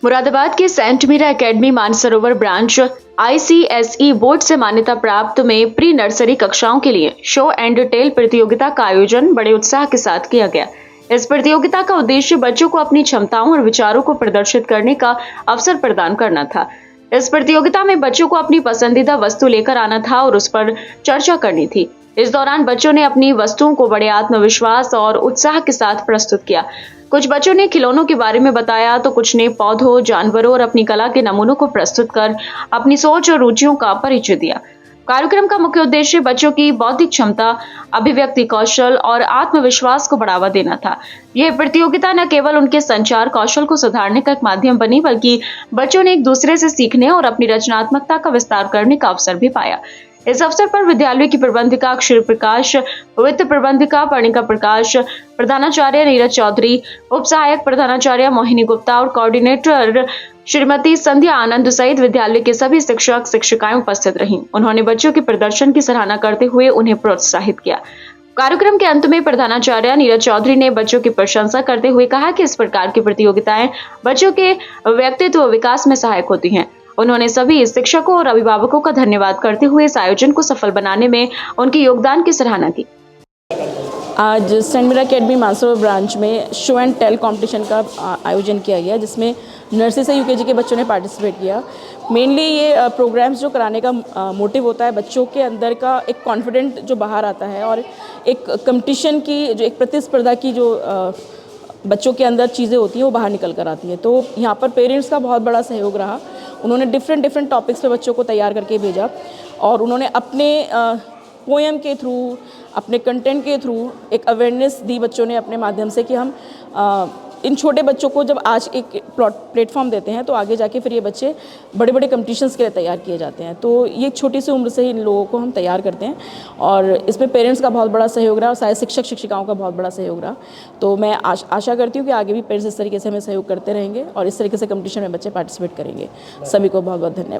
मुरादाबाद के Saint Meera academy Mansarovar branch ICSE board से मान्यता प्राप्त में प्री नर्सरी कक्षाओं के लिए शो एंड टेल प्रतियोगिता का आयोजन बड़े उत्साह के साथ किया गया। इस प्रतियोगिता का उद्देश्य बच्चों को अपनी क्षमताओं और विचारों को प्रदर्शित करने का अवसर प्रदान करना था। इस प्रतियोगिता में बच्चों को अपनी पसंदीदा वस्तु लेकर आना था और उस पर चर्चा करनी थी। इस दौरान बच्चों ने अपनी वस्तुओं को बड़े आत्मविश्वास और उत्साह के साथ प्रस्तुत किया। कुछ बच्चों ने खिलौनों के बारे में बताया तो कुछ ने पौधों, जानवरों और अपनी कला के नमूनों को प्रस्तुत कर अपनी सोच और रुचियों का परिचय दिया। कार्यक्रम का मुख्य उद्देश्य बच्चों की बौद्धिक क्षमता, अभिव्यक्ति कौशल और आत्मविश्वास को बढ़ावा देना था। यह प्रतियोगिता न केवल उनके संचार कौशल को सुधारने का एक माध्यम बनी, बल्कि बच्चों ने एक दूसरे से सीखने और अपनी रचनात्मकता का विस्तार करने का अवसर भी पाया। इस अवसर पर विद्यालय की प्रबंधिका अक्षर प्रकाश, वित्त प्रबंधिका पर्णिका प्रकाश, प्रधानाचार्य नीरज चौधरी, उप सहायक प्रधानाचार्य मोहिनी गुप्ता और कोऑर्डिनेटर श्रीमती संध्या आनंद सहित विद्यालय के सभी शिक्षक शिक्षिकाएं उपस्थित रहीं। उन्होंने बच्चों के प्रदर्शन की सराहना करते हुए उन्हें प्रोत्साहित किया। कार्यक्रम के अंत में प्रधानाचार्य नीरज चौधरी ने बच्चों की प्रशंसा करते हुए कहा कि इस प्रकार की प्रतियोगिताएं बच्चों के व्यक्तित्व विकास में सहायक होती हैं। उन्होंने सभी शिक्षकों और अभिभावकों का धन्यवाद करते हुए इस आयोजन को सफल बनाने में उनके योगदान की सराहना की। आज Saint Meera academy Mansarovar branch में शो एंड टेल कंपटीशन का आयोजन किया गया, जिसमें नर्सरी से यूकेजी के बच्चों ने पार्टिसिपेट किया। मेनली ये प्रोग्राम्स जो कराने का मोटिव होता है बच्चों के अंदर का एक कॉन्फिडेंट जो बाहर आता है और एक कंपटीशन की जो एक प्रतिस्पर्धा की जो बच्चों के अंदर चीज़ें होती हैं वो बाहर निकल कर आती हैं। तो यहाँ पर पेरेंट्स का बहुत बड़ा सहयोग रहा। उन्होंने डिफरेंट टॉपिक्स पे बच्चों को तैयार करके भेजा और उन्होंने अपने पोएम के थ्रू, अपने कंटेंट के थ्रू एक अवेयरनेस दी बच्चों ने अपने माध्यम से कि हम इन छोटे बच्चों को जब आज एक प्लेटफॉर्म देते हैं तो आगे जाके फिर ये बच्चे बड़े बड़े कंपटीशंस के लिए तैयार किए जाते हैं। तो ये छोटी सी उम्र से ही इन लोगों को हम तैयार करते हैं और इसमें पेरेंट्स का बहुत बड़ा सहयोग रहा और सारे शिक्षक शिक्षिकाओं का बहुत बड़ा सहयोग रहा। तो मैं आशा करती हूँ कि आगे भी पेरेंट्स इस तरीके से हमें सहयोग करते रहेंगे और इस तरीके से कंपटीशन में बच्चे पार्टिसिपेट करेंगे। सभी को बहुत बहुत धन्यवाद।